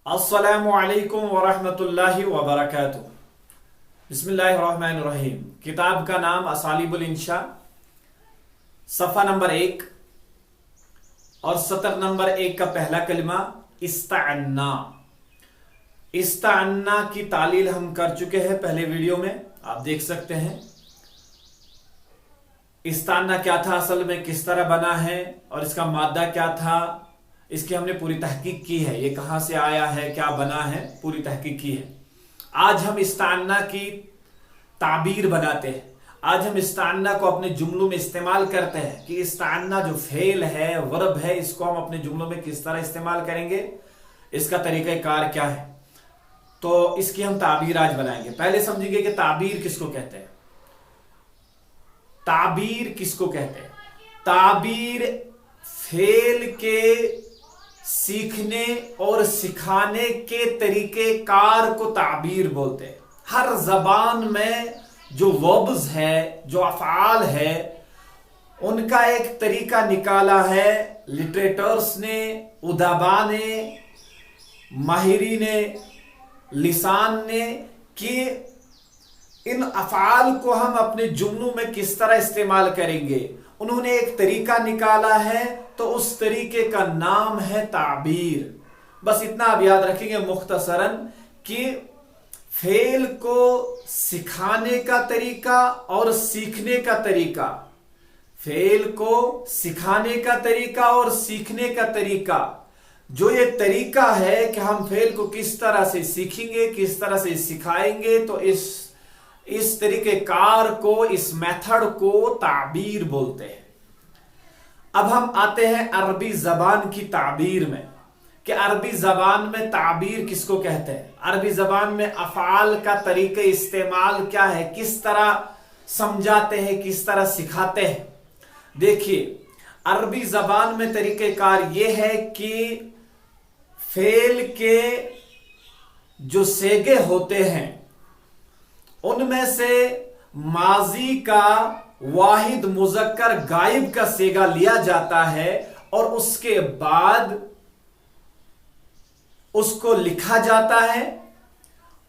अस्सलामु अलैकुम वरहमतुल्लाहि वबरकातुह। बिस्मिल्लाहिर्रहमानिर्रहीम। किताब का नाम असालिबुल इंशा, सफ़ा नंबर 1 और सतर नंबर 1 का पहला कलिमा इस्ताअन्ना। इस्ताअन्ना की तालील हम कर चुके हैं पहले वीडियो में, आप देख सकते हैं। इस्ताअन्ना क्या था, असल में किस तरह बना है और इसका मादा क्या था, इसकी हमने पूरी तहकीक की है। ये कहां से आया है, क्या बना है, पूरी तहकीक की है। आज हम इस्ताअन्ना की ताबीर बनाते हैं। आज हम इस्ताअन्ना को अपने जुमलों में इस्तेमाल करते हैं कि इस्ताअन्ना जो फेल है, वर्ब है, इसको हम अपने जुमलों में किस तरह इस्तेमाल करेंगे, इसका तरीक़ाकार क्या है। तो इसकी हम ताबीर आज बनाएंगे। पहले समझेंगे कि ताबीर किसको कहते हैं। ताबीर किसको कहते हैं? ताबीर फेल के सीखने और सिखाने के तरीके कार को ताबीर बोलते हैं। हर जबान में जो वर्ब्स है, जो अफ़आल है, उनका एक तरीका निकाला है लिटरेटर्स ने, उदबा ने, माहिरी ने, लिसान ने, कि इन अफ़आल को हम अपने जुमलों में किस तरह इस्तेमाल करेंगे। उन्होंने एक तरीका निकाला है, तो उस तरीके का नाम है ताबीर। बस इतना आप याद रखेंगे मुख्तसरन कि फेल को सिखाने का तरीका और सीखने का तरीका, फेल को सिखाने का तरीका और सीखने का तरीका, जो ये तरीका है कि हम फेल को किस तरह से सीखेंगे, किस तरह से सिखाएंगे, तो इस तरीके कार को, इस मेथड को ताबीर बोलते हैं। अब हम आते हैं अरबी जबान की ताबीर में कि अरबी जबान में ताबीर किसको कहते हैं। अरबी जबान में अफ़आल का तरीके इस्तेमाल क्या है, किस तरह समझाते हैं, किस तरह सिखाते हैं। देखिए, अरबी जबान में तरीक़ेकार ये है कि फेल के जो सेगे होते हैं उनमें से माजी का वाहिद मुज़क्कर गायब का सेगा लिया जाता है और उसके बाद उसको लिखा जाता है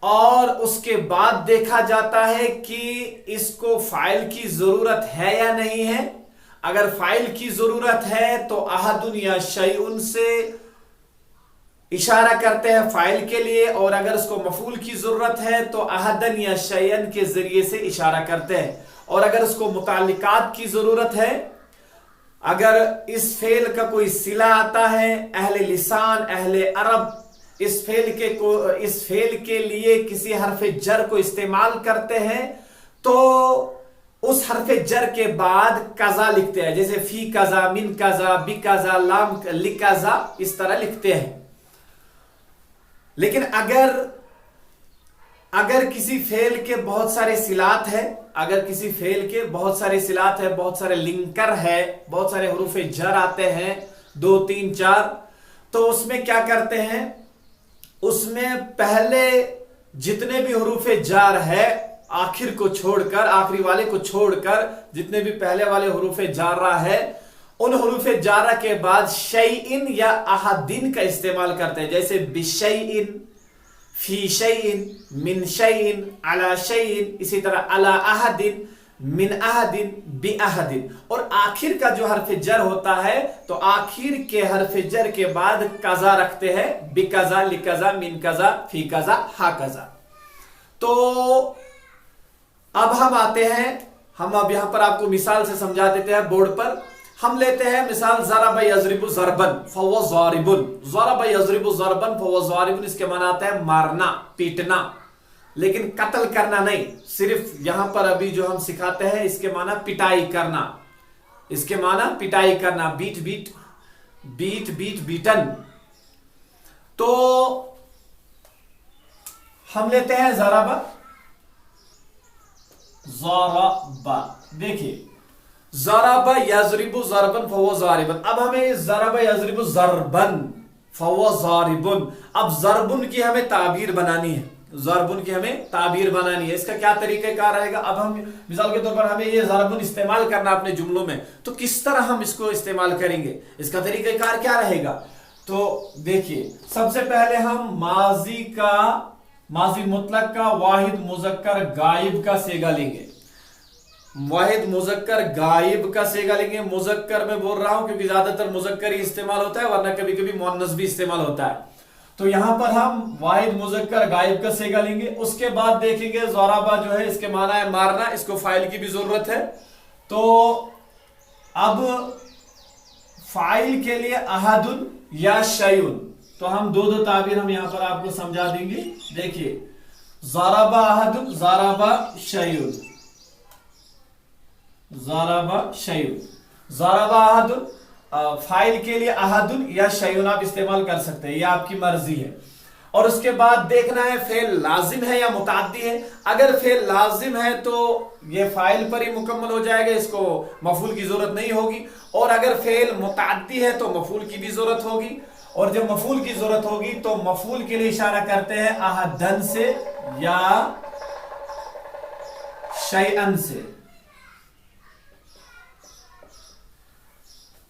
और उसके बाद देखा जाता है कि इसको फाइल की जरूरत है या नहीं है। अगर फाइल की जरूरत है तो अहदुन या शैउन से इशारा करते हैं फाइल के लिए, और अगर उसको मफूल की जरूरत है तो अहदन या शैयन के जरिए से इशारा करते हैं। और अगर उसको मुताल्लिकात की जरूरत है, अगर इस फेल का कोई सिला आता है, अहले लिसान, अहले अरब इस फेल के लिए किसी हरफे जर को इस्तेमाल करते हैं, तो उस हरफे जर के बाद कजा लिखते हैं, जैसे फी कजा, मिन कजा, बी कजा, लाम लिकजा, इस तरह लिखते हैं। लेकिन अगर किसी फेल के बहुत सारे सिलात है, अगर किसी फेल के बहुत सारे सिलात है, बहुत सारे लिंकर है, बहुत सारे हुरूफे जर आते हैं 2, 3, 4, तो उसमें क्या करते हैं, उसमें पहले जितने भी हुरूफे जार है आखिर को छोड़कर, आखिरी वाले को छोड़कर जितने भी पहले वाले हुरूफे जारा है, उन हुरूफे जारा के बाद शैइन या अहदिन का इस्तेमाल करते हैं, जैसे बिशैइन, फी शैइन, मिन शैइन, अला शैइन, इसी तरह अला अहदिन, मिन अहदिन, बि अहदिन। और आखिर का जो हरफ जर होता है, तो आखिर के हरफ जर के बाद कजा रखते हैं, बि कजा, लि कजा, मिन कजा, फी कजा, हा कजा। तो अब हम आते हैं, हम अब यहां पर आपको मिसाल से समझा देते हैं बोर्ड पर। हम लेते हैं मिसाल ज़रब यज़रिबु ज़रबन फहुव ज़ारिबुन। ज़रब यज़रिबु ज़रबन फहुव ज़ारिबुन, इसके माना आता है मारना, पीटना, लेकिन कत्ल करना नहीं। सिर्फ यहां पर अभी जो हम सिखाते हैं इसके माना पिटाई करना, इसके माना पिटाई करना, beat beat beat beat beaten. तो हम लेते हैं ज़रबा, ज़रबा, देखिए ज़रब यज़रिबु ज़रबन फहुव ज़ारिबन। अब हमें ज़रब यज़रिबु ज़रबन फहुव ज़ारिबुन, अब ज़रबुन की हमें ताबीर बनानी है, ज़रबुन की हमें ताबीर बनानी है। इसका क्या तरीका क्या रहेगा। अब हम मिसाल के तौर पर हमें ये ज़रबुन इस्तेमाल करना अपने जुमलों में, तो किस तरह हम इसको इस्तेमाल करेंगे, इसका तरीका कार क्या रहेगा। तो देखिए, सबसे पहले हम माजी मुतलक का वाहिद मुजक्कर गायब का सेगा लेंगे। वाहिद मुजक्कर गायब का सेगा लेंगे। मुजक्कर में बोल रहा हूं क्योंकि ज्यादातर मुजक्कर ही इस्तेमाल होता है, वरना कभी कभी मुअन्नस भी इस्तेमाल होता है। तो यहां पर हम वाहिद मुजक्कर गायब का सेगा लेंगे। उसके बाद देखेंगे ज़राबा जो है इसके माना है मारना, इसको फाइल की भी जरूरत है। तो अब फाइल के लिए अहदुन या शयुन, तो हम दो ताबीर हम यहां पर आपको समझा देंगे। देखिए, ज़राबा अहदुन, ज़राबा शयुन, ज़राबा शयुन। ज़राबा अहदुन फाइल के लिए अहदुन या शयुन आप इस्तेमाल कर सकते हैं, ये आपकी मर्जी है। और उसके बाद देखना है फेल लाजिम है या मुताद्दी है। अगर फेल लाजिम है तो ये फाइल पर ही मुकम्मल हो जाएगा, इसको मफूल की जरूरत नहीं होगी। और अगर फेल मुताद्दी है तो मफूल की भी जरूरत होगी। और जब मफूल की जरूरत होगी तो मफूल के लिए इशारा करते हैं अहदन से या शैअन से।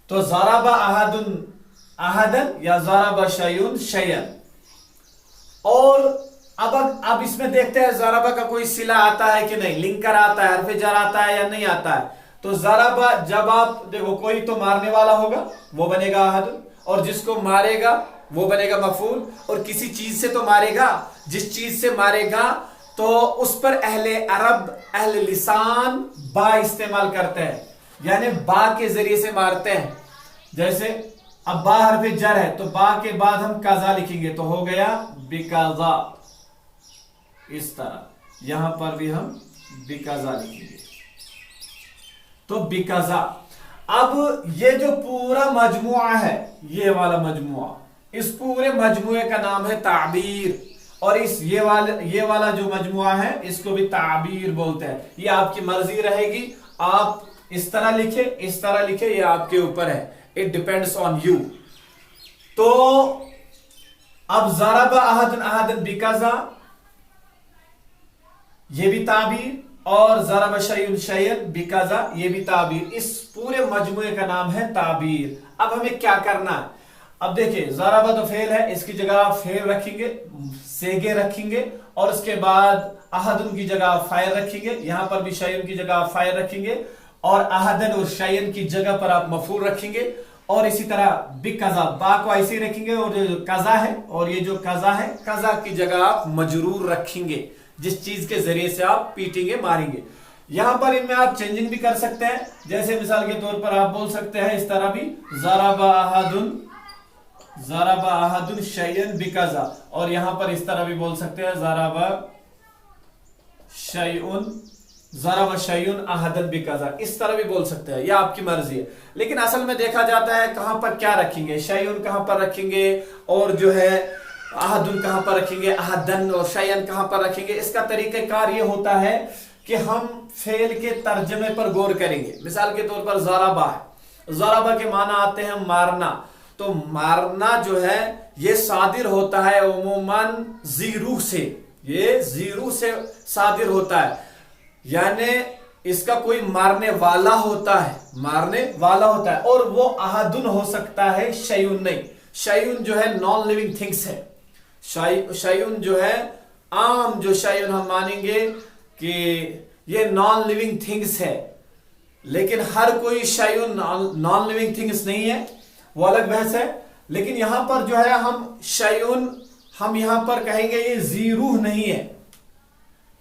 तो ज़राबा अहदुन अहदन या ज़राबा शैउन शैअन। और अब इसमें देखते हैं ज़राबा का कोई सिला आता है कि नहीं, लिंकर आता है, हर्फ जर आता है या नहीं आता है। तो ज़राबा जब आप देखो, कोई तो मारने वाला होगा वो बनेगा अहदुन, और जिसको मारेगा वो बनेगा मफूल। और किसी चीज से तो मारेगा, जिस चीज से मारेगा तो उस पर अहले अरब अहले लिसान बा इस्तेमाल करते हैं, यानी बा के जरिए से मारते हैं। जैसे अब बा हर्फ जर है तो बा के बाद हम काजा लिखेंगे तो हो गया बिकाजा। इस तरह यहां पर भी हम बिकाजा लिखेंगे तो बिकाजा। अब ये जो पूरा मजमुआ है, ये वाला मजमुआ, इस पूरे मजमुए का नाम है ताबीर। और ये वाला जो मजमुआ है इसको भी ताबीर बोलते हैं। ये आपकी मर्जी रहेगी, आप इस तरह लिखे इस तरह लिखे, ये आपके ऊपर है, इट डिपेंड्स ऑन यू। तो अब ज़राबा अहदन अहदन बिकाजा, ये भी ताबीर, और ज़राबा शैउन शैअन बिकाजा, ये भी ताबीर। इस पूरे मजमुए का नाम है ताबीर। अब हमें क्या करना है, अब देखिए ज़राबा तो फेल है, इसकी जगह आप फेल रखेंगे, सेगे रखेंगे, और उसके बाद अहदुन की जगह आप फाइल रखेंगे, यहां पर भी शैउन की जगह आप फाइल रखेंगे, और अहदन और शैअन की जगह पर आप मफूल रखेंगे। और इसी तरह बिकाजा, बा को ऐसे ही रखेंगे, और जो कजा है, और ये जो कजा है, कजा की जगह आप मजरूर रखेंगे, जिस चीज के जरिए से आप पीटेंगे मारेंगे। यहां पर इनमें आप चेंजिंग भी कर सकते हैं। जैसे मिसाल के तौर पर आप बोल सकते हैं इस तरह भी, ज़राबा अहदुन शैअन बिकाजा, और यहां पर इस तरह भी बोल सकते हैं ज़राबा शैउन अहदन बिकाजा, इस तरह भी बोल सकते हैं, यह आपकी मर्जी है। लेकिन असल में देखा जाता है कहां पर क्या रखेंगे, शैउन कहां पर रखेंगे, और जो है अहदुन कहां पर रखेंगे, अहदन और शैअन कहां पर रखेंगे। इसका तरीक़ेकार ये होता है कि हम फेल के तर्जमे पर गौर करेंगे। मिसाल के तौर पर ज़राबा है, ज़राबा के माना आते हैं मारना। तो मारना जो है ये सादिर होता है उमूमन ज़ीरू से, ये ज़ीरू से सादिर होता है, यानी इसका कोई मारने वाला होता है, मारने वाला होता है। और वो अहदुन हो सकता है, शैउन नहीं। शैउन जो है नॉन लिविंग थिंग्स है। शैउन जो है आम जो शैउन हम मानेंगे कि ये नॉन लिविंग थिंग्स है, लेकिन हर कोई शैउन नॉन लिविंग थिंग्स नहीं है, वो अलग बहस है। लेकिन यहां पर जो है हम शैउन, हम यहां पर कहेंगे ये ज़ीरूह नहीं है,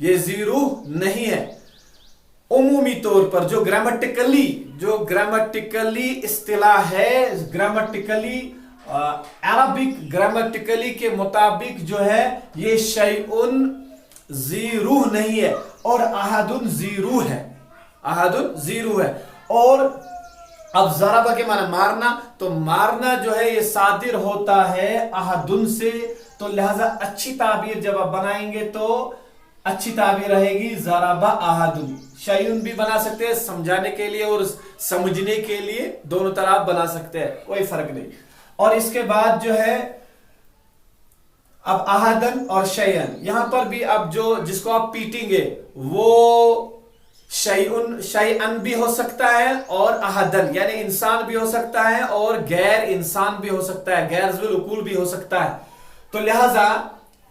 ये ज़ीरूह नहीं है। उमूमी तौर पर जो ग्रामेटिकली इस्तिलाह है, ग्रामेटिकली अरबिक ग्रामेटिकली के मुताबिक जो है ये शैउन ज़ीरूह नहीं है, और अहदुन ज़ीरूह है, अहदुन ज़ीरूह है। और अब ज़राबा के माना मारना, तो मारना जो है ये सादिर होता है अहदुन से। तो लिहाजा अच्छी ताबीर जब आप बनाएंगे तो अच्छी ताबीर रहेगी ज़राबा अहदुन। शैउन भी बना सकते हैं समझाने के लिए और समझने के लिए, दोनों तरह आप बना सकते हैं, कोई फर्क नहीं। और इसके बाद जो है अब अहदन और शैअन, यहां पर भी अब जो जिसको आप पीटेंगे वो शैअन भी हो सकता है और अहदन यानी इंसान भी हो सकता है और गैर इंसान भी हो सकता है, गैर ज़िल उकूल भी हो सकता है। तो लिहाजा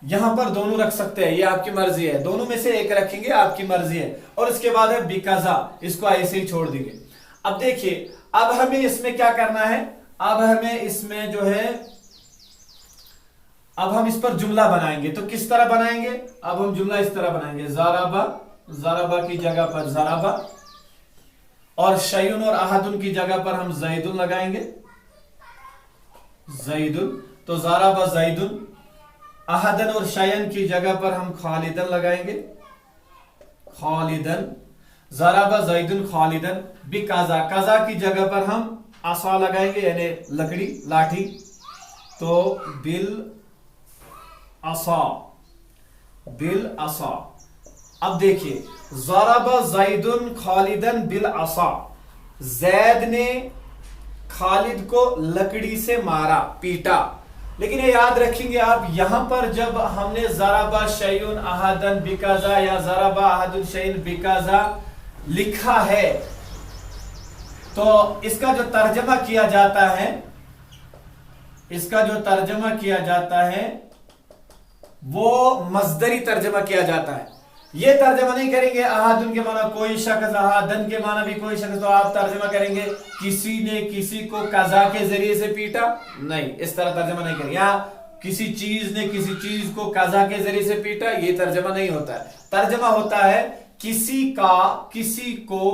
यहां पर दोनों रख सकते हैं, ये आपकी मर्जी है, दोनों में से एक रखेंगे, आपकी मर्जी है। और इसके बाद है बिकाजा, इसको ऐसे ही छोड़ देंगे। अब देखिए, अब हमें इसमें क्या करना है, अब हमें इसमें जो है, अब हम इस पर जुमला बनाएंगे। तो किस तरह बनाएंगे, अब हम जुमला इस तरह बनाएंगे, ज़राबा, ज़राबा की जगह पर ज़राबा, और शैउन और अहदुन की जगह पर हम ज़ैदुन लगाएंगे, ज़ैदुन। तो ज़राबा ज़ैदुन, अहदन और शैअन की जगह पर हम खालिदन लगाएंगे, खालिदन। ज़राबा ज़ैदुन खालिदन। बिकाजा, काजा की जगह पर हम आसा लगाएंगे यानी लकड़ी, लाठी। तो बिल आसा, बिल आसा। अब देखिए, ज़राबा ज़ैदुन खालिदन बिल आसा, जैद ने खालिद को लकड़ी से मारा, पीटा। लेकिन ये याद रखेंगे आप, यहां पर जब हमने ज़राबा शैउन अहदन बिकाजा या ज़राबा अहदुन शैउन बिकाजा लिखा है, तो इसका जो तर्जमा किया जाता है, इसका जो तर्जमा किया जाता है वो मजदरी तर्जमा किया जाता है। ये तर्जमा नहीं करेंगे अहादुन के माना कोई शख्स, अहादन के माना भी कोई शख्स, तो आप तर्जमा करेंगे किसी ने किसी को कजा के जरिए से पीटा, नहीं, इस तरह तर्जमा नहीं करेंगे। या किसी चीज ने किसी चीज को कजा के जरिए से पीटा, ये तर्जमा नहीं होता है। तर्जमा होता है किसी का किसी को,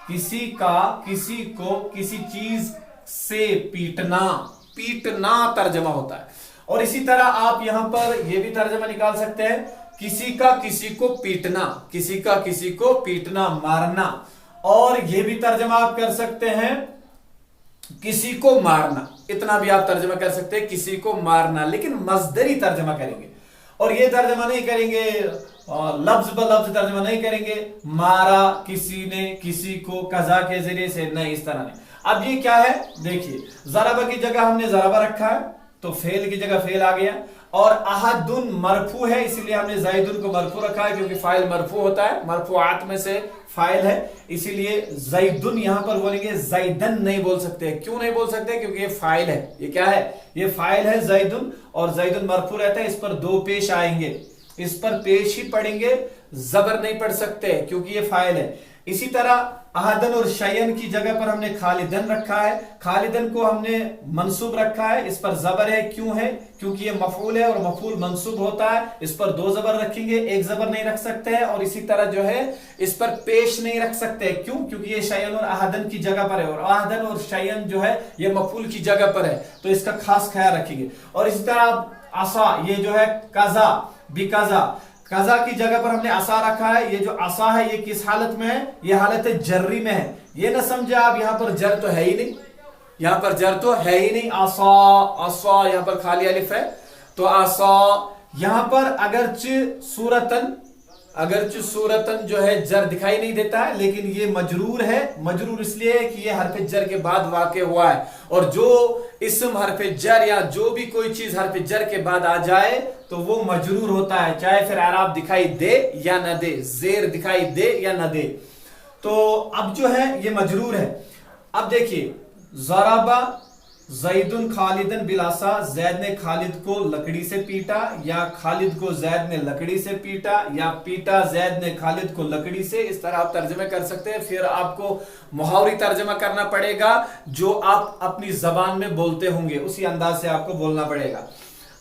किसी का किसी को किसी चीज से पीटना, पीटना तर्जमा होता है। और इसी तरह आप यहां पर यह भी तर्जमा निकाल सकते हैं, किसी का किसी को पीटना, किसी का किसी को पीटना, मारना। और यह भी तर्जमा आप कर सकते हैं किसी को मारना, इतना भी आप तर्जमा कर सकते हैं किसी को मारना, लेकिन मजदरी तर्जमा करेंगे। और यह तर्जमा नहीं करेंगे, लफ्ज ब लफ्ज तर्जमा नहीं करेंगे, मारा किसी ने किसी को कजा के जरिए से, नहीं, इस तरह नहीं। अब ये क्या है, देखिए, ज़राबा की जगह हमने ज़राबा रखा है, तो फेल की जगह फेल आ गया। और अहदुन मरफू है, इसलिए हमने ज़ैदुन को मरफू रखा है, क्योंकि फाइल मरफू होता है, मरफूआत में से फाइल है, इसीलिए ज़ैदुन यहां पर बोलेंगे, ज़ैदन नहीं बोल सकते। क्यों नहीं बोल सकते, क्योंकि ये फाइल है। ये क्या है, ये फाइल है ज़ैदुन, और ज़ैदुन मरफू रहता है, इस पर दो पेश आएंगे, इस पर पेश ही पढ़ेंगे, जबर नहीं पढ़ सकते क्योंकि ये फाइल है। इसी तरह अहदन और शैअन की जगह पर हमने खालिदन रखा है, खालिदन को हमने मंसूब रखा है, इस पर जबर है। क्यों है, क्योंकि ये मफूल है और मफूल मंसूब होता है, इस पर दो जबर रखेंगे, एक जबर नहीं रख सकते हैं। और इसी तरह जो है इस पर पेश नहीं रख सकते, क्यों, क्योंकि ये शैअन और अहदन की जगह पर है, और अहदन और शैअन जो है ये मफूल की जगह पर है, तो इसका खास ख्याल रखेंगे। और इसी तरह आसा, ये जो है कजा बिकाजा, कजा की जगह पर हमने आसा रखा है। ये जो आसा है ये किस हालत में है, ये हालत जर्री में है। ये ना समझे आप, यहां पर जर तो है ही नहीं, यहां पर जर तो है ही नहीं। आसा, आसा, यहां पर खाली अलिफ है, तो आसा। यहां पर अगरचे सूरतन जो है जर दिखाई नहीं देता है, लेकिन ये मजरूर है। मजरूर इसलिए कि ये हरफ जर के बाद वाक़े हुआ है, और जो इस्म हरफ जर या जो भी कोई चीज हरफ जर के बाद आ जाए तो वो मजरूर होता है, चाहे फिर आराब दिखाई दे या न दे, जेर दिखाई दे या न दे। तो अब जो है ये मजरूर है। अब देखिए, ज़राबा ज़ैदुन खालिदन बिलासा, जैद ने खालिद को लकड़ी से पीटा, या खालिद को जैद ने लकड़ी से पीटा, या पीटा जैद ने खालिद को लकड़ी से। इस तरह आप तर्जमे कर सकते हैं। फिर आपको मुहावरी तर्जमा करना पड़ेगा, जो आप अपनी जबान में बोलते होंगे उसी अंदाज से आपको बोलना पड़ेगा।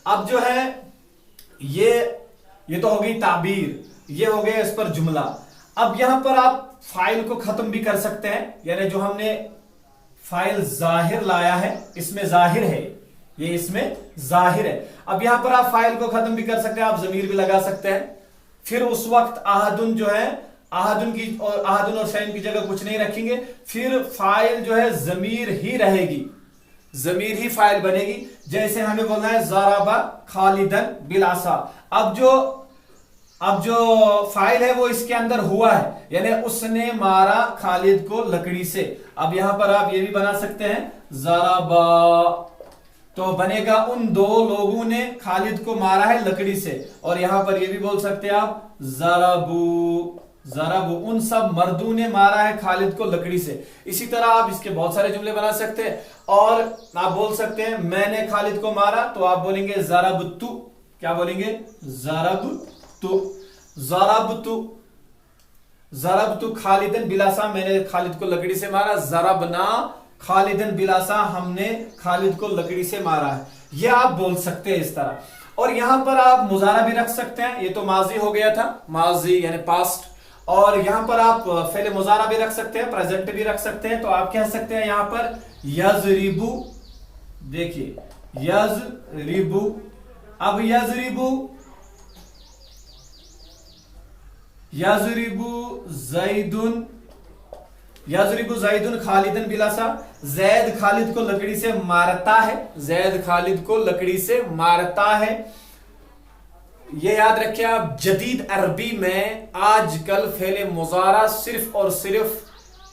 अब जो है ये तो हो गई ताबीर, ये हो गया इस पर जुमला। अब यहां पर आप फाइल को खत्म भी कर सकते हैं, यानी जो हमने फाइल जाहिर लाया है, इसमें जाहिर है, ये इसमें जाहिर है। अब यहां पर आप फाइल को खत्म भी कर सकते हैं, आप जमीर भी लगा सकते हैं। फिर उस वक्त अहदुन जो है, अहदुन और शैअन की जगह कुछ नहीं रखेंगे, फिर फाइल जो है जमीर ही रहेगी, जमीर ही फाइल बनेगी। जैसे हमें बोलना है ज़राबा खालिदन बिलासा। अब जो फाइल है वो इसके अंदर हुआ है, यानी उसने मारा खालिद को लकड़ी से। अब यहां पर आप ये भी बना सकते हैं ज़राबा, तो बनेगा उन दो लोगों ने खालिद को मारा है लकड़ी से। और यहां पर ये भी बोल सकते हैं आप ज़राबू, ज़रबू, उन सब मर्दों ने मारा है खालिद को लकड़ी से। इसी तरह आप इसके बहुत सारे जुमले बना सकते हैं। और आप बोल सकते हैं मैंने खालिद को मारा, तो आप बोलेंगे ज़रबतु। क्या बोलेंगे? ज़रबतु। ज़रबतु, ज़रबतु खालिदन बिलासा, मैंने खालिद को लकड़ी से मारा। ज़रबना खालिदन बिलासा, हमने खालिद को लकड़ी से मारा है। ये आप बोल सकते हैं इस तरह। और यहां पर आप मुजारा भी रख सकते हैं। ये तो माजी हो गया था, माजी यानी पास्ट। और यहां पर आप फेले मुजारा भी रख सकते हैं, प्रेजेंट भी रख सकते हैं। तो आप कह सकते हैं यहां पर यजरिबू, देखिए यजरिबू। अब यजरिबू, यजरिबू जैदुन, यजरिबू जैदुन खालिदन बिलासा, जैद खालिद को लकड़ी से मारता है। जैद खालिद को लकड़ी से मारता है। ये याद रखिए आप, जदीद अरबी में आजकल फेले मुजारा सिर्फ और सिर्फ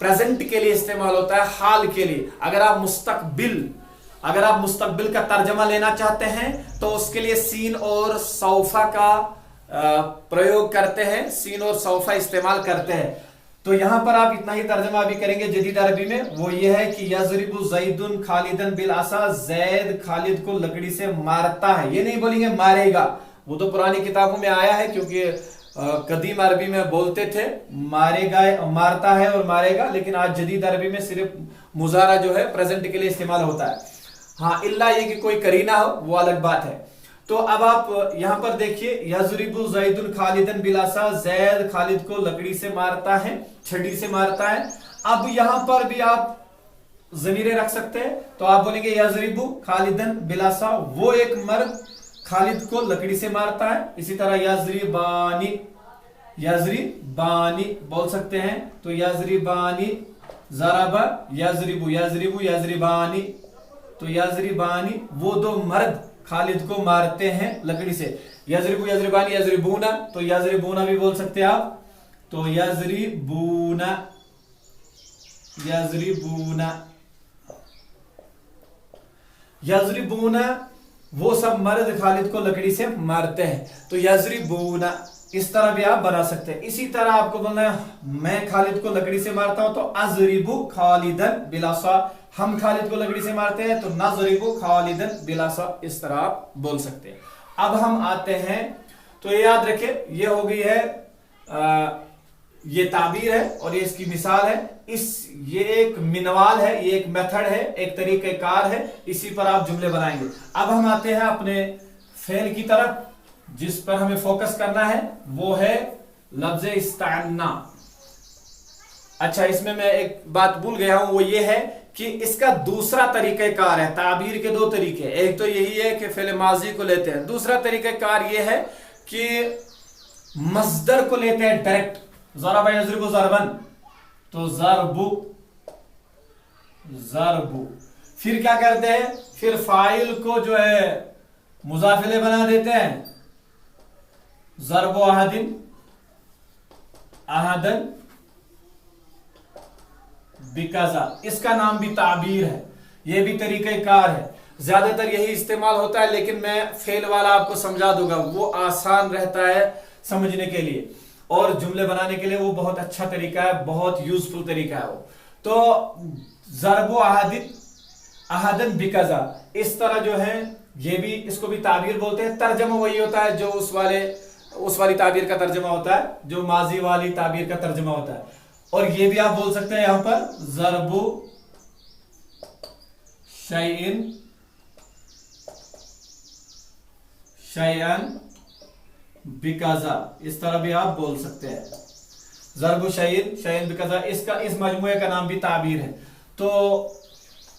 प्रेजेंट के लिए इस्तेमाल होता है, हाल के लिए। अगर आप मुस्तकबिल का तर्जमा लेना चाहते हैं तो उसके लिए सीन और सौफा का प्रयोग करते हैं, सीन और सौफा इस्तेमाल करते हैं। तो यहां पर आप इतना ही तर्जमा भी करेंगे जदीद अरबी में, वो ये है कि यजरिबु जैदुन खालिदन बिल आसा, जैद खालिद को लकड़ी से मारता है। ये नहीं बोलेंगे मारेगा, वो तो पुरानी किताबों में आया है, क्योंकि कदीम अरबी में बोलते थे मारेगा, मारता है और मारेगा। लेकिन आज जदीद अरबी में सिर्फ मुजारा जो है प्रेजेंट के लिए इस्तेमाल होता है। हाँ, इल्ला ये कि कोई करीना हो, वो अलग बात है। तो अब आप यहां पर देखिए, यजरिबु जैदुन खालिदन बिलासा, जैद खालिद को लकड़ी से मारता है, छड़ी से मारता है। अब यहां पर भी आप ज़मीरें रख सकते हैं। तो आप बोलेंगे यजरिबु खालिदन बिलासा, वो एक मर्द खालिद को लकड़ी से मारता है। इसी तरह यजरिबानी, यजरिबानी बोल सकते हैं। तो यजरिबानी, ज़रबा यजरिबु, यजरिबु यजरिबानी, तो यजरिबानी वो दो मर्द खालिद को मारते हैं लकड़ी से। यजरिबु यजरिबानी यजरिबूना, तो यजरिबूना भी बोल सकते हैं आप। तो यजरिबूना, यजरिबूना, यजरिबूना वो सब मर्द खालिद को लकड़ी से मारते हैं। तो यजरिबूना, इस तरह भी आप बना सकते हैं। इसी तरह आपको बोलना है मैं खालिद को लकड़ी से मारता हूं, तो अजरिबु खालिदन बिलासा, हम खालिद को लकड़ी से मारते हैं, तो नजरिबु खालिदन बिलासा, इस तरह आप बोल सकते हैं। अब हम आते हैं, तो ये याद रखें, ये हो गई है ये ताबीर है और ये इसकी मिसाल है। ये एक मिनवाल है, ये एक मेथड है, एक तरीक़ेकार है, इसी पर आप जुमले बनाएंगे। अब हम आते हैं अपने फेल की तरफ, जिस पर हमें फोकस करना है, वो है लफ्ज़ इस्तान्ना। अच्छा, इसमें मैं एक बात भूल गया हूं, वो ये है कि इसका दूसरा तरीक़ेकार है। ताबीर के दो तरीके, एक तो यही है कि फेल माजी को लेते हैं, दूसरा तरीक़ेकार ये है कि मस्दर को लेते हैं डायरेक्ट। ज़रबा यज़रिबु ज़रबन, तो ज़रबु, ज़रबु। फिर क्या करते हैं, फिर फाइल को जो है मुज़ाफिले बना देते हैं। ज़रबु अहदिन, अहदन बिकाज़ा, इसका नाम भी ताबीर है, यह भी तरीक़ेकार है। ज्यादातर यही इस्तेमाल होता है, लेकिन मैं फेल वाला आपको समझा दूंगा, वो आसान रहता है समझने के लिए और जुमले बनाने के लिए वो बहुत अच्छा तरीका है, बहुत यूजफुल तरीका है वो। तो ज़रबु अहदिन, अहदन बिकाज़ा, इस तरह जो है ये भी, इसको भी ताबीर बोलते हैं। तर्जमा वही होता है जो उस वाली ताबीर का तर्जमा होता है, जो माजी वाली ताबीर का तर्जमा होता है। और ये भी आप बोल सकते हैं यहां पर ज़रबु शैइन, शैअन बिकाज़ा, इस तरह भी आप बोल सकते हैं। ज़रबु शैइन, शैइन बिकाज़ा, इसका इस मजमूए का नाम भी ताबीर है। तो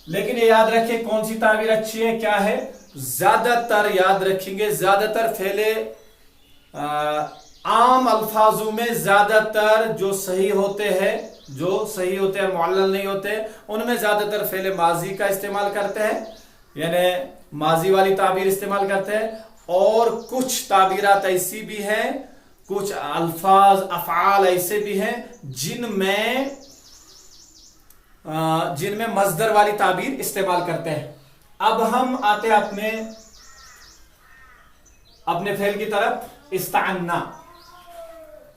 लेकिन ये याद रखिए कौन सी ताबीर अच्छी है, क्या है। ज्यादातर याद रखेंगे, ज्यादातर फेले आम अल्फाजों में ज्यादातर जो सही होते हैं, मुअल्लल नहीं होते, उनमें ज्यादातर फेले माजी का इस्तेमाल करते हैं, यानी माजी वाली ताबीर इस्तेमाल करते हैं। और कुछ ताबीरात ऐसी भी हैं, कुछ अल्फाज अफ़आल ऐसे भी हैं जिनमें मस्दर वाली ताबीर इस्तेमाल करते हैं। अब हम आते हैं अपने फेल की तरफ, इस्तान्ना।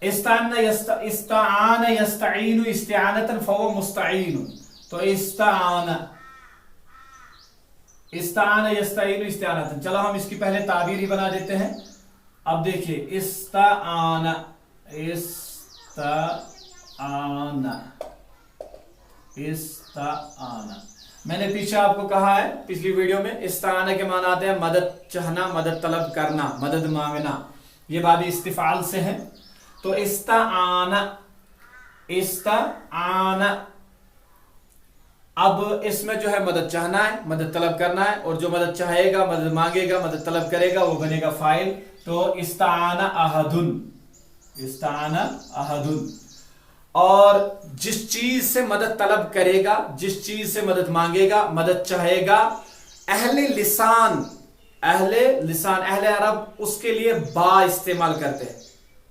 इस्तान यस्ताईनु इस्तिआनतन फहुव मुस्ताईन। तो इस्तान यस्ताईनु इस्तिआनतन। चलो हम इसकी पहले ताबीर ही बना देते हैं। अब देखिए इस्तान मैंने पीछे आपको कहा है पिछली वीडियो में, इस्तान के माना आते हैं मदद चाहना, मदद तलब करना, मदद मांगना। ये बाबी इस्तिफाल से है। तो इस्तान अब इसमें जो है मदद चाहना है, मदद तलब करना है, और जो मदद चाहेगा, मदद मांगेगा, मदद तलब करेगा, वो बनेगा फाइल। तो इस्तान अहदुन। और जिस चीज से मदद तलब करेगा, जिस चीज से मदद मांगेगा, मदद चाहेगा, अहले अरब उसके लिए बा इस्तेमाल करते हैं,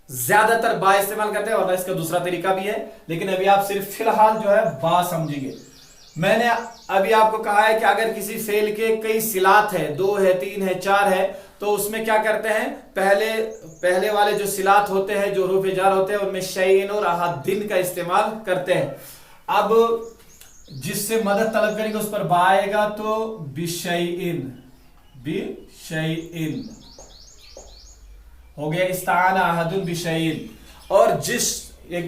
ज्यादातर बा इस्तेमाल करते हैं, और इसका दूसरा तरीका भी है, लेकिन अभी आप सिर्फ फिलहाल जो है बा समझेंगे। मैंने अभी आपको कहा है कि अगर किसी फेल के कई सिलात है, 2 है, 3 है, 4 है, तो उसमें क्या करते हैं, पहले वाले जो सिलात होते हैं, जो रूफ जार होते हैं, उनमें शैइन और अहदिन का इस्तेमाल करते हैं। अब जिससे मदद तलब करेंगे उस पर बा आएगा, तो बिशैइन हो गया इस्तान अहदुन बिशैइन। और जिस एक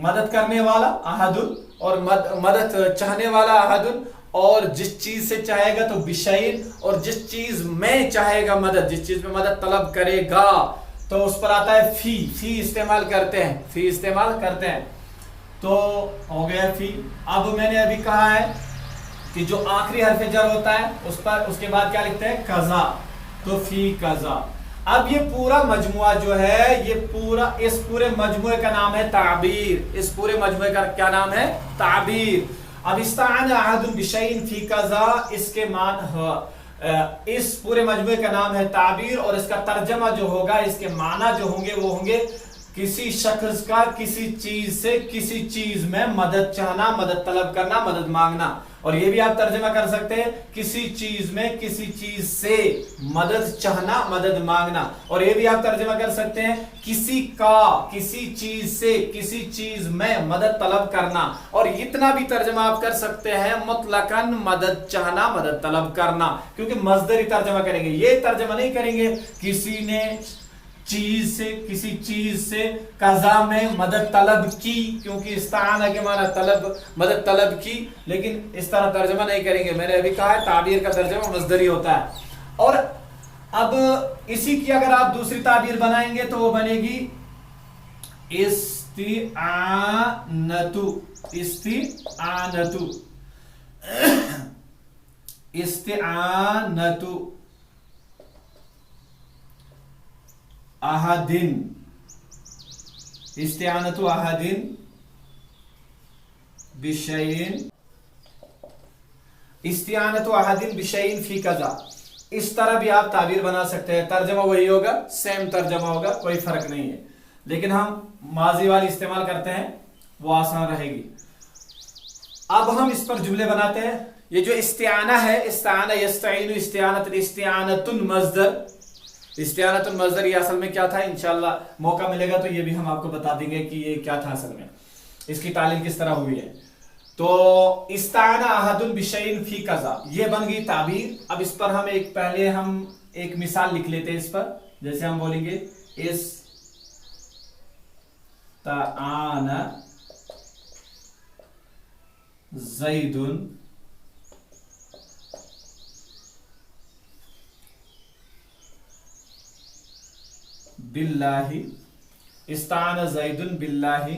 मदद करने वाला अहदुन और मदद चाहने वाला अहदुन, और जिस चीज से चाहेगा तो बिशैइन, और जिस चीज में चाहेगा मदद, जिस चीज में मदद तलब करेगा, तो उस पर आता है फी इस्तेमाल करते हैं। तो हो गया फी। अब मैंने अभी कहा है कि जो आखिरी हरफ जर होता है उस पर उसके बाद क्या लिखते हैं, कजा। तो फी कजा। अब ये पूरा मजमुआ जो है, इस पूरे मजमुए का नाम है ताबीर। इस पूरे मजमुए का क्या नाम है, ताबीर। अब इस्तान अहदुन बिशैइन फी कजा, इस पूरे मजमुए का नाम है ताबीर, और इसका तर्जमा जो होगा, इसके माना जो होंगे वो होंगे किसी शख्स का किसी चीज से किसी चीज में मदद चाहना, मदद तलब करना, मदद मांगना। और ये भी आप तर्जमा कर सकते हैं किसी चीज में किसी चीज से मदद चाहना, मदद मांगना। और ये भी आप तर्जमा कर सकते हैं किसी चीज से किसी चीज में मदद तलब करना। और इतना भी तर्जमा आप कर सकते हैं मुतलकन मदद चाहना, मदद तलब करना, क्योंकि मजदरी तर्जमा करेंगे। ये तर्जमा नहीं करेंगे किसी ने किसी चीज से कजा में मदद तलब की, क्योंकि इस्तान के माना मदद तलब की, लेकिन इस तरह तर्जमा नहीं करेंगे। मैंने अभी कहा है ताबीर का तर्जमा मजदरी होता है। और अब इसी की अगर आप दूसरी ताबीर बनाएंगे तो वो बनेगी इस्तिआनतु अहदिन बिशैइन फी कजा। इस तरह भी आप ताबीर बना सकते हैं। तर्जमा वही होगा, सेम तर्जमा होगा, कोई फर्क नहीं है, लेकिन हम माजी वाली इस्तेमाल करते हैं, वो आसान रहेगी। अब हम इस पर जुमले बनाते हैं। ये जो इस्तिआना है, इस्तान यस्ताईनु इस्तिआनतुन मजदर, इस्तिआनतुन मजदर ये असल में क्या था, इंशाल्लाह मौका मिलेगा तो ये भी हम आपको बता देंगे कि ये क्या था असल में, इसकी तालीम किस तरह हुई है। तो इस्ताना अहदुन बिशैइन फी कजा, ये बन गई ताबीर। अब इस पर हम पहले एक मिसाल लिख लेते हैं इस पर। जैसे हम बोलेंगे इस्ताना ज़ैदुन बिल्लाहि, इस्ताना ज़ैदुन बिल्लाहि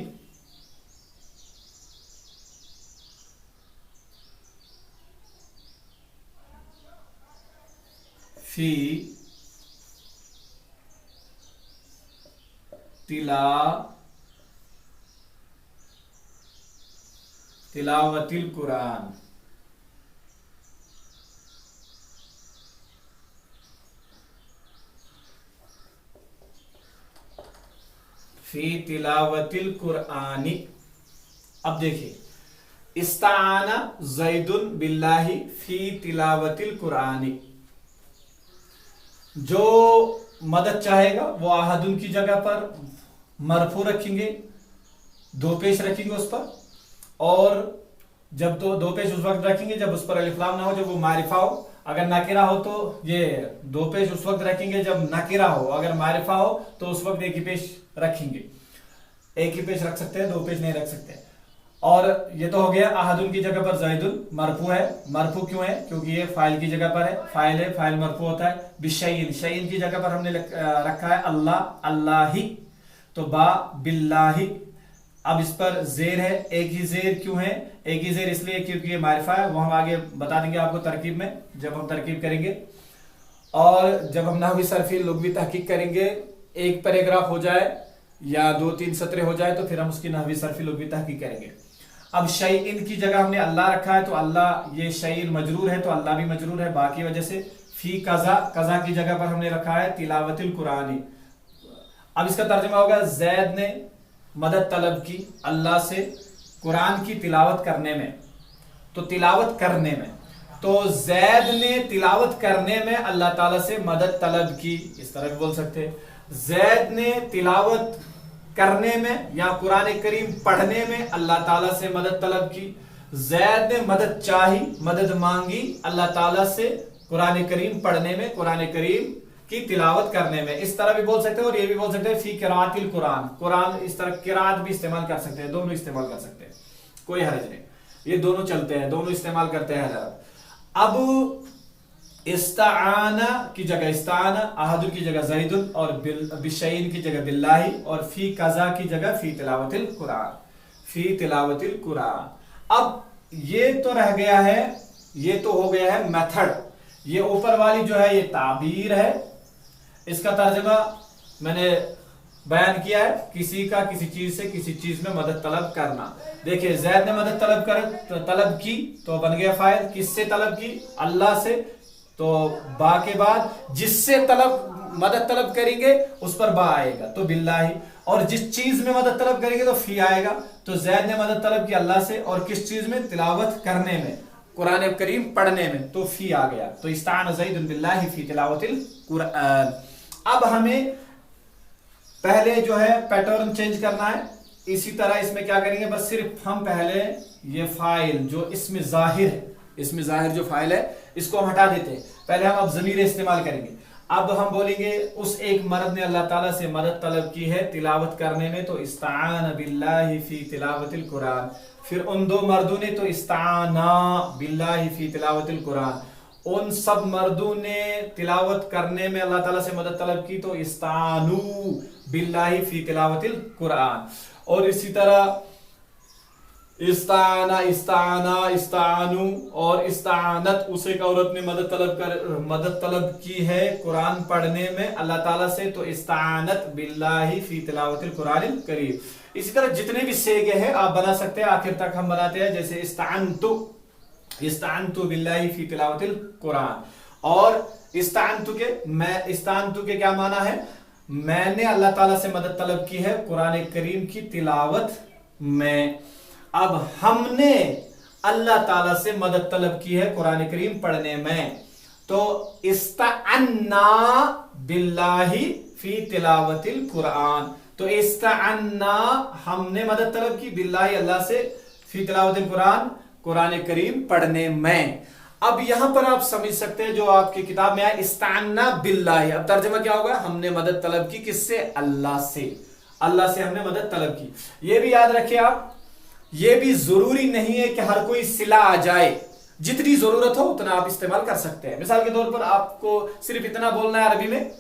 फी तिलावतिल कुरान। फी तिलावतिल कुरानी। अब देखिए इस्ताना ज़ैदुन बिल्लाहि फी तिलावतिल कुरानी, जो मदद चाहेगा वो अहदुन की जगह पर मरफू रखेंगे, दो पेश रखेंगे उस पर, और जब दो पेश उस वक्त रखेंगे जब उस पर अलिफ लाम ना हो, जब वो मारिफा हो। अगर नाकिरा हो तो ये दो पेश उस वक्त रखेंगे जब नाकिरा हो, अगर मारिफा हो तो उस वक्त एक ही पेश रखेंगे। एक ही पेश रख सकते हैं, दो पेश नहीं रख सकते। और ये तो हो गया अहदुन की जगह पर ज़ैदुन मरफू है। मरफू क्यों है? क्योंकि ये फाइल की जगह पर है, फाइल है, फाइल मरफू होता है। बिशैइन, शैइन की जगह पर हमने रखा है अल्लाह, अल्लाही, तो बा बिल्लाही। अब इस पर जेर है, एक ही जेर क्यों है? एक ही जेर इसलिए क्योंकि ये मारिफा है, वो हम आगे बता देंगे आपको तरकीब में, जब हम तरकीब करेंगे। और जब हम नहवी सरफी लुग़वी तहकीक करेंगे, एक पैराग्राफ हो जाए या 2-3 सत्र हो जाए तो फिर हम उसकी नहवी सरफी लुग़वी तहकीक करेंगे। अब शैइन की जगह हमने अल्लाह रखा है, तो अल्लाह, ये शैइन मजरूर है तो अल्लाह भी मजरूर है बाकी वजह से। फी कज़ा, कज़ा की जगह पर हमने रखा है तिलावतिल कुरानी। अब इसका तर्जुमा होगा ज़ैद ने मदद तलब की अल्लाह से कुरान की तिलावत करने में, तो तिलावत करने में, तो ज़ैद ने तिलावत करने में अल्लाह ताला से मदद तलब की, इस तरह भी बोल सकते हैं। ज़ैद ने तिलावत करने में या कुरान करीम पढ़ने में अल्लाह ताला से मदद तलब की। ज़ैद ने मदद चाही, मदद मांगी अल्लाह ताला से कुरान करीम पढ़ने में, कुरान करीम की तिलावत करने में, इस तरह भी बोल सकते हैं। और ये भी बोल सकते हैं फी किरातिल कुरान, कुरान इस तरह किरात भी इस्तेमाल कर सकते हैं, दोनों इस्तेमाल कर सकते हैं, कोई हर्ज नहीं, ये दोनों चलते हैं, दोनों इस्तेमाल करते हैं हज़रात। अब इस्ताआना की जगह इस्ताआना, अहदुन की जगह ज़ैदुन, और बिशैइन की जगह बिल्लाही, और फी कज़ा की जगह फी तिलावतिल कुरान, फी तिलावतिल कुरान। अब ये तो रह गया है, ये तो हो गया है मेथड। ये ऊपर वाली जो है ये ताबीर है, इसका तर्जुमा मैंने बयान किया है, किसी का किसी चीज से किसी चीज में मदद तलब करना। देखिए ज़ैद ने मदद तलब की तो बन गया फाइल, किससे तलब की? अल्लाह से, तो बा के बाद जिससे मदद तलब करेंगे उस पर बा आएगा तो बिल्लाही, और जिस चीज में मदद तलब करेंगे तो फी आएगा। तो ज़ैद ने मदद तलब की अल्लाह से, और किस चीज में? तिलावत करने में, कुरान करीम पढ़ने में, तो फी आ गया। तो इस्ताअन ज़ैदुन बिल्लाहि फी तिलावतिल कुरान। अब हमें पहले जो है पैटर्न चेंज करना है। इसी तरह इसमें क्या करेंगे, बस सिर्फ हम पहले ये फाइल जो इसमें जाहिर है, इसमें जाहिर जो फाइल है इसको हम हटा देते हैं। पहले हम अब ज़मीर इस्तेमाल करेंगे। अब हम बोलेंगे उस एक मर्द ने अल्लाह ताला से मदद तलब की है तिलावत करने में, तो इस्ताअन बिल्लाहि फी तिलावतिल कुरान। फिर उन दो मर्दों ने तो इस्ताअना बिल्लाहि फी तिलावतिल कुरान। उन सब मर्दों ने तिलावत करने में अल्लाह ताला से मदद तलब की तो इस्ताअनू बिल्लाहि फी तिलावतिल कुरान। और इसी तरह इस्ताना, इस्ताना, इस्तानू और इस्तानत, उस एक औरत ने मदद तलब की है कुरान पढ़ने में अल्लाह ताला से, तो इस्तानत बिल्लाहि फी तिलावतिल कुरानिल करीम। इसी तरह जितने भी सेगे हैं आप बना सकते हैं, आखिर तक हम बनाते हैं। जैसे इस्तानतु बिल्लाहि फी तिलावतिल कुरान, और इस्तानतु के क्या माना है? मैंने अल्लाह ताला से मदद तलब की है कुरान करीम की तिलावत में। अब हमने अल्लाह ताला से मदद तलब की है कुरान करीम पढ़ने में, तो इस्ताअन्ना बिल्लाहि फी तिलावतिल कुरान। तो इस्ताअन्ना हमने मदद तलब की, बिल्लाहि अल्लाह से, फी तिलावतिल कुरान कुरान करीम पढ़ने में। अब यहां पर आप समझ सकते हैं जो आपकी किताब में है इस्ताअन्ना बिल्लाहि, अब तर्जुमा क्या होगा? हमने मदद तलब की किससे? अल्लाह से, अल्लाह से हमने मदद तलब की। ये भी याद रखिए आप, ये भी जरूरी नहीं है कि हर कोई सिला आ जाए, जितनी जरूरत हो उतना आप इस्तेमाल कर सकते हैं। मिसाल के तौर पर आपको सिर्फ इतना बोलना है अरबी में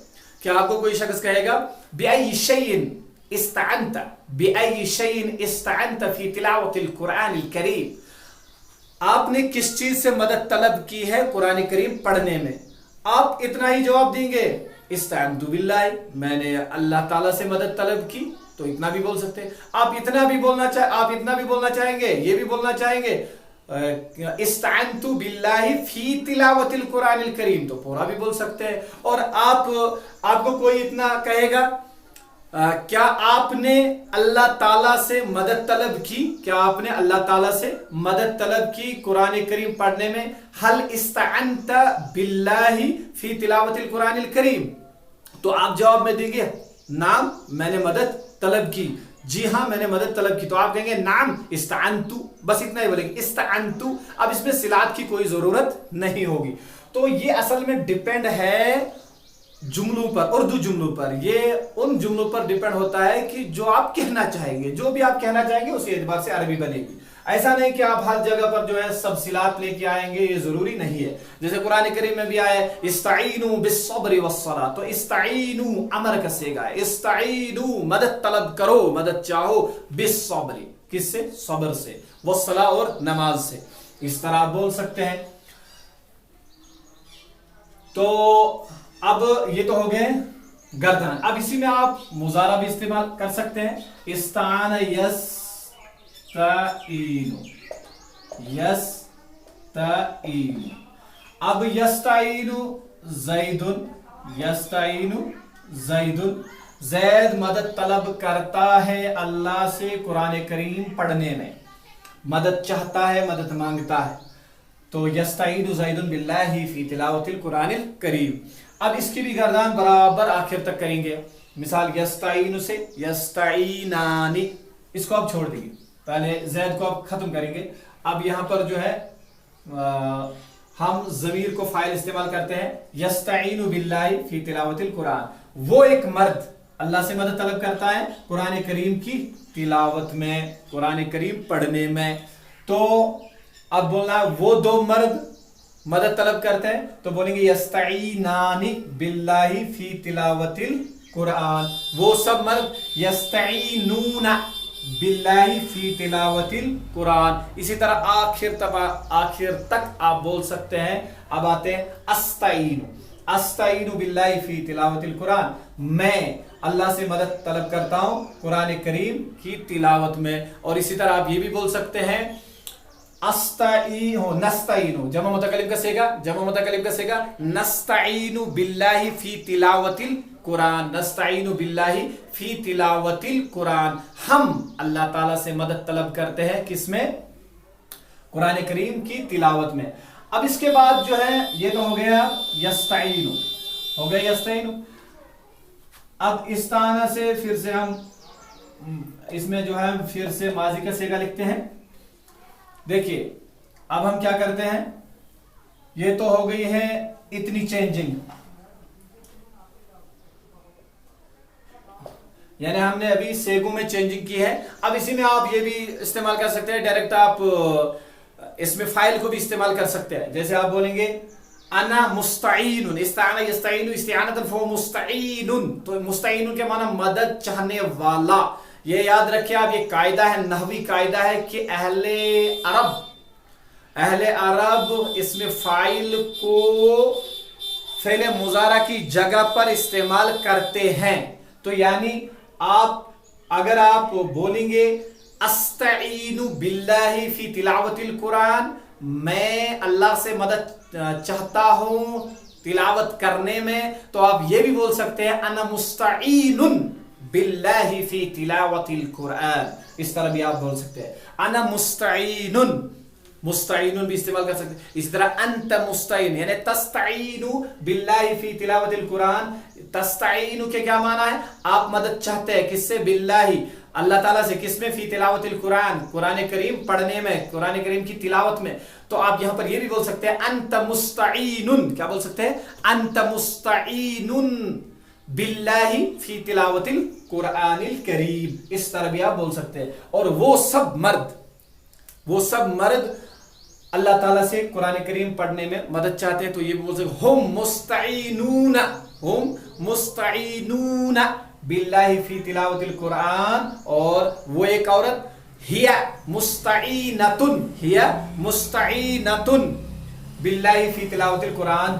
कि आपको कोई शख्स कहेगा बिअय्यि शैइन इस्ताअन्त, बिअय्यि शैइन इस्ताअन्त फी तिलावतिल कुरानिल करीम। आपने किस चीज से मदद तलब की है कुरान करीम पढ़ने में? आप इतना ही जवाब देंगे, इस्ताअन्तु बिल्लाहि, मैंने अल्लाह ताला से मदद तलब की, तो इतना भी बोल सकते हैं। आप इतना भी बोलना चाहेंगे, ये भी बोलना चाहेंगे इस्ताअन्तु बिल्लाहि फी तिलावतिल कुरानिल करीम, तो पूरा भी बोल सकते हैं। और आपको कोई इतना कहेगा क्या आपने अल्लाह ताला से मदद तलब की? क्या आपने अल्लाह ताला से मदद तलब की कुरान करीम पढ़ने में? हल इस्ताअन्त बिल्लाहि फी तिलावतिल कुरानिल करीम, तो आप जवाब में देंगे नाम, मैंने मदद तलब की, जी हाँ मैंने मदद तलब की, तो आप कहेंगे नाम इस्ताअनतु, बस इतना ही बोलेंगे इस्ताअनतु। अब इसमें सिलात की कोई जरूरत नहीं होगी। तो ये असल में डिपेंड है जुमलों पर, उर्दू जुमलों पर। ये उन जुमलों पर डिपेंड होता है कि जो आप कहना चाहेंगे, जो भी आप कहना चाहेंगे उसी एतबार से अरबी बनेगी। ऐसा नहीं कि आप हर जगह पर जो है सब सिलात लेके आएंगे, ये जरूरी नहीं है। जैसे कुरान करीम में भी आया इस्ताईनु बिस्सब्रि वस्सला, तो इस्ताईनु अमर का सेगा है, इस्ताईनु मदद तलब करो, मदद चाहो, बिस्सब्रि किससे, सब्र से, वस्सला और नमाज से, इस तरह आप बोल सकते हैं। तो अब ये तो हो गए गर्दन। अब इसी में आप मुजारा भी इस्तेमाल कर सकते हैं, इस्तान यस्ताईनु, यस्ताईनु। अब यस्ताईनु ज़ैदुन, यस्ताईनु ज़ैदुन, ज़ैद मदद तलब करता है अल्लाह से कुरान करीम पढ़ने में, मदद चाहता है, मदद मांगता है। तो यस्ताईनु ज़ैदुन बिल्लाहि फी तिलावतिल कुरानिल करीम। अब इसकी भी गर्दान बराबर आखिर तक करेंगे। मिसाल यस्ताईनु से यस्ताईनानी, इसको आप छोड़ देंगे, पहले ज़ैद को आप खत्म करेंगे। अब यहां पर जो है हम ज़मीर को फाइल इस्तेमाल करते हैं, यस्ताईनु बिल्लाहि फी तिलावतिल कुरान। वो एक मर्द अल्लाह से मदद तलब करता है कुरान करीम की तिलावत में, कुरान करीम पढ़ने में। तो अब बोलना है वो दो मर्द मदद तलब करते हैं, तो बोलेंगे यस्ताईनानी बिल्लाहि फी तिलावतिल कुरान। वो सब मर्द यस्ताईनूना बिल्लाहि फी तिलावतिल कुरान। इसी तरह आखिर तक आप बोल सकते हैं। अब आते हैं अस्ताईनु, अस्ताईनु बिल्लाहि फी तिलावतिल कुरान, मैं अल्लाह से मदद तलब करता हूं कुरान करीम की तिलावत में। और इसी तरह आप ये भी बोल सकते हैं अस्ताईनु नस्ताईनु, जमा मुतकल्लिम का सेगा, जमा मुतकल्लिम का सेगा नस्ताईनु बिल्लाहि फी तिलावतिल कुरान, नस्ताईनु बिल्लाहि फी तिलावतिल कुरान। हम अल्लाह ताला से मदद तलब करते हैं किसमें, कुरान करीम की तिलावत में। अब इसके बाद जो है ये तो हो गया यस्ताईनु, हो गया यस्ताईनु। अब इस्ताना से फिर से हम इसमें जो है फिर से माजी का सेगा लिखते हैं। देखिए अब हम क्या करते हैं, ये तो हो गई है इतनी चेंजिंग, यानी हमने अभी सेगों में चेंजिंग की है। अब इसी में आप ये भी इस्तेमाल कर सकते हैं, डायरेक्ट आप इसमें फाइल को भी इस्तेमाल कर सकते हैं। जैसे आप बोलेंगे अना मुस्ताईनुन, इस्ताना यस्ताईनु इस्तिआनतन फो मुस्ताईनुन, तो मुस्ताईनुन के माना मदद चाहने वाला। ये याद रखिए आप, ये कायदा है, नहवी कायदा है कि अहले अरब इसमें फाइल को फेले मुजारा की जगह पर इस्तेमाल करते हैं। तो यानी आप अगर आप बोलेंगे अस्ताईनु बिल्लाहि फी तिलावतिल कुरान, मैं अल्लाह से मदद चाहता हूं तिलावत करने में, तो आप ये भी बोल सकते हैं अना मुस्ताईनुन बिल्लाहि फी तिलावतिल कुरान। इस तरह भी आप बोल सकते हैं अना मुस्ताईनुन, मुस्ताईनुन भी इस्तेमाल कर सकते हैं। इसी तरह अंत मुस्ताईन, यानी तस्ताईनु बिल्लाहि फी तिलावतिल कुरान। तस्ताईनु के क्या माना है, आप मदद चाहते हैं किससे, बिल्लाहि अल्लाह ताला से, किसमें, फी तिलावतिल कुरान, कुरान करीम पढ़ने में, कुरान करीम की तिलावत में। तो आप यहां पर ये भी बोल सकते हैं अंत मुस्ताईनुन, क्या बोल सकते हैं, अंत मुस्ताईनुन बिल्लाहि फी तिलावतिल कुरानिल करीम। इस तरह भी आप बोल सकते हैं। और वो सब मर्द अल्लाह ताला से कुरान करीम पढ़ने में मदद चाहते हैं, तो ये भी बोल सकते हैं हुम मुस्ताईनूना बिल्लाहि फी तिलावतिल कुरान। और वो एक औरत हिया मुस्ताईनतुन बिल्लाहि फी तिलावतिल कुरान।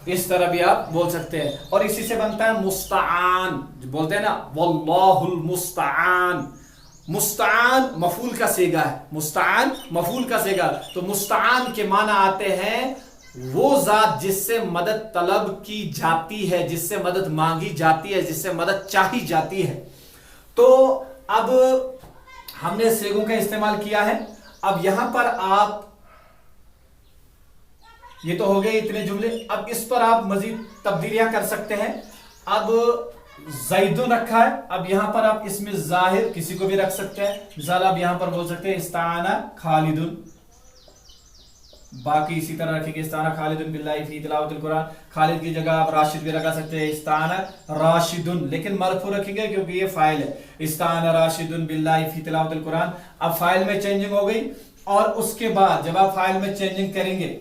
इस तरह भी आप बोल सकते हैं। और इसी से बनता है मुस्ताआन, बोलते हैं ना वल्लाहुल मुस्ताआन। मुस्ताआन मफूल का सेगा है, मुस्ताआन मफूल का सेगा। तो मुस्ताआन के माना आते हैं वो जात जिससे मदद तलब की जाती है, जिससे मदद मांगी जाती है, जिससे मदद चाही जाती है। तो अब हमने सेगों का इस्तेमाल किया है। अब यहां पर आप, ये तो हो गए इतने जुमले, अब इस पर आप मजीद तब्दीलियां कर सकते हैं। अब ज़ैदुन रखा है। अब यहाँ पर आप इसमें जाहिर किसी को भी रख सकते हैं। मिसाल आप यहाँ पर बोल सकते हैं इस्ताना खालिदुन, बाकी इसी तरह रखेंगे इस्ताना खालिदुन बिल्लाहि फी तिलावतिल कुरान। खालिद की जगह आप राशिद भी रखा सकते हैं, इस्ताना राशिदुन, लेकिन मरफू रखेंगे क्योंकि ये फाइल है। इस्ताना राशिदुन बिल्लाहि फी तिलावतिल कुरान। अब फाइल में चेंजिंग हो गई, और उसके बाद जब आप फाइल में चेंजिंग करेंगे,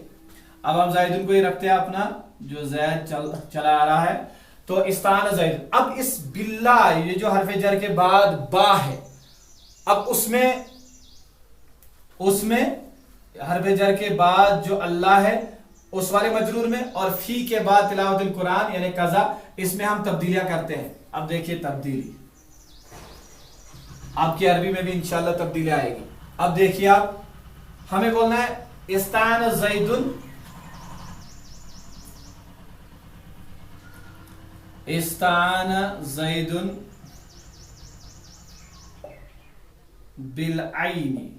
अब हम ज़ैदुन को ही रखते हैं अपना जो जैद चला आ रहा है, तो इस्ताना ज़ैद। अब इस बिल्ला, ये जो हरफ जर के बाद बा है, अब उसमें हरफ जर के बाद जो अल्लाह है उस वाले मजरूर में, और फी के बाद तिलावतुल कुरान यानी कज़ा, इसमें हम तब्दीलियां करते हैं। अब देखिए तब्दीली, आपकी अरबी में भी इंशाल्लाह तब्दीली आएगी। अब देखिए आप, हमें बोलना है इस्ताना ज़ैदुन, इस्ताना ज़ैदुन बिल आइनी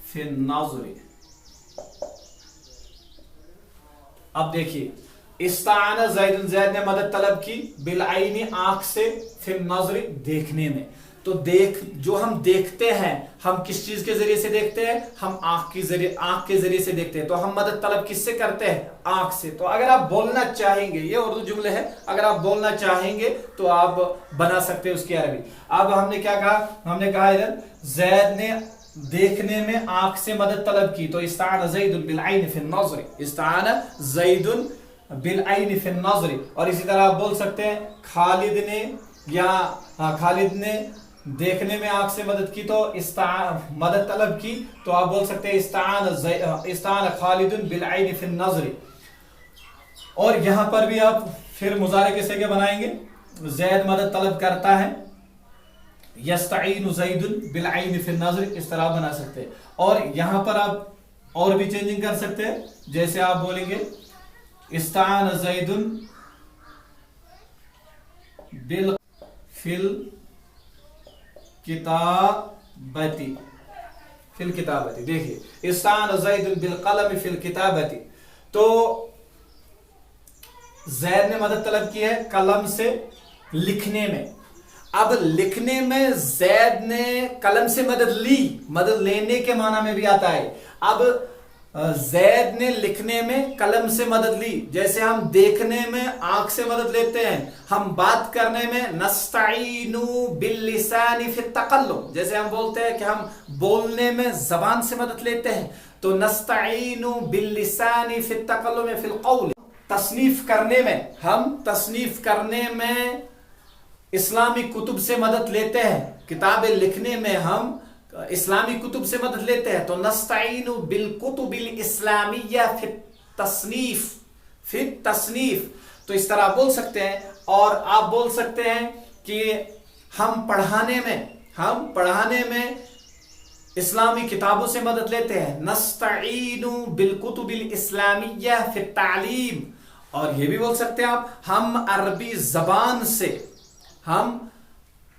फिल नाज़री। अब देखिए इस्ताना ज़ैदुन, ज़ैद ने मदद तलब की, बिल आइनी आंख से, फिल नाज़री देखने में। तो जो हम देखते हैं, हम किस चीज के जरिए से देखते हैं? हम आंख के जरिए से देखते हैं। तो हम मदद तलब किससे करते हैं? आंख से। तो अगर आप बोलना चाहेंगे, ये उर्दू जुमले हैं, अगर आप बोलना चाहेंगे तो आप बना सकते हैं उसकी अरबी। अब हमने क्या कहा? हमने कहा इधर जैद ने देखने में आंख से मदद तलब की, तो इस्ताना ज़ैदुन बिल आइनि फिन नज़री, इस्ताना ज़ैदुन बिल आइनि फिन नज़री। और इसी तरह आप बोल सकते हैं खालिद ने, या खालिद ने देखने में आंख से मदद की, तो मदद तलब की, तो आप बोल सकते हैं इस्ताना खालिदुन बिल आइनि फिन नज़री। और यहां पर भी आप फिर मुज़ारे के सिगे बनाएंगे, ज़ैद मदद तलब करता है, यस्तईनु ज़ैदुन बिल आइनि फिन नज़री, इस तरह बना सकते हैं। और यहां पर आप और भी चेंजिंग कर सकते हैं, जैसे आप बोलेंगे इस्ताना ज़ैदुन बिल फिल किताबती, देखिए इस्ताना ज़ैदुन बिल क़लम फिल किताबती, तो ज़ैद ने मदद तलब की है कलम से लिखने में। अब लिखने में ज़ैद ने कलम से मदद ली, मदद लेने के माना में भी आता है। अब ज़ैद ने लिखने में कलम से मदद ली, जैसे हम देखने में आंख से मदद लेते हैं, हम बात करने में नस्तईनु बिल लिसानी फित तकल्लुम, जैसे हम बोलते हैं कि हम बोलने में जबान से मदद लेते हैं, तो नस्तईनु बिल लिसानी फित तकल्लुम फिल क़ौल। तसनीफ करने में, हम तसनीफ करने में इस्लामी कुतुब से मदद लेते हैं, किताबें लिखने में हम इस्लामी कुतुब से मदद लेते हैं, तो नस्तईनु बिल कुतुबिल इस्लामिय्या फित तसनीफ, तो इस तरह बोल सकते हैं। और आप बोल सकते हैं कि हम पढ़ाने में इस्लामी किताबों से मदद लेते हैं, नस्तईनु बिल कुतुबिल इस्लामिय्या फित तालीम। और ये भी बोल सकते हैं आप, हम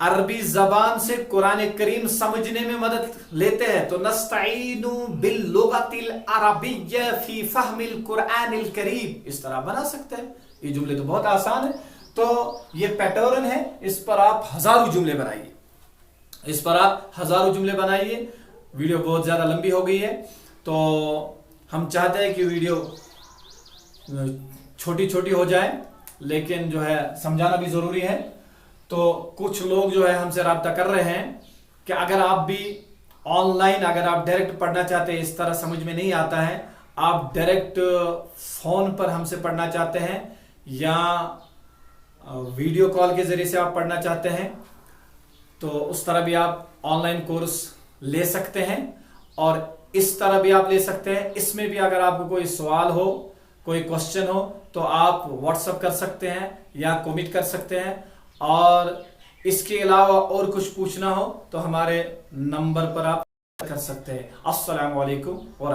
अरबी जबान से कुरान करीम समझने में मदद लेते हैं, तो नस्तईनु बिल लुगतिल अरबिय्या फी फहमिल कुरानिल करीम, इस तरह बना सकते हैं। ये जुमले तो बहुत आसान है। तो ये पैटर्न है, इस पर आप हजारों जुमले बनाइए। वीडियो बहुत ज्यादा लंबी हो गई है, तो हम चाहते हैं कि वीडियो छोटी छोटी हो जाए, लेकिन जो है समझाना भी जरूरी है। तो कुछ लोग जो है हमसे राब्ता कर रहे हैं कि अगर आप भी ऑनलाइन, अगर आप डायरेक्ट पढ़ना चाहते हैं, इस तरह समझ में नहीं आता है, आप डायरेक्ट फोन पर हमसे पढ़ना चाहते हैं या वीडियो कॉल के जरिए से आप पढ़ना चाहते हैं, तो उस तरह भी आप ऑनलाइन कोर्स ले सकते हैं। और इस तरह भी आप ले सकते हैं। इसमें भी अगर आपको कोई सवाल हो, कोई क्वेश्चन हो, तो आप व्हाट्सएप कर सकते हैं या कमेंट कर सकते हैं। और इसके अलावा और कुछ पूछना हो तो हमारे नंबर पर आप कर सकते हैं। अस्सलामु अलैकुम।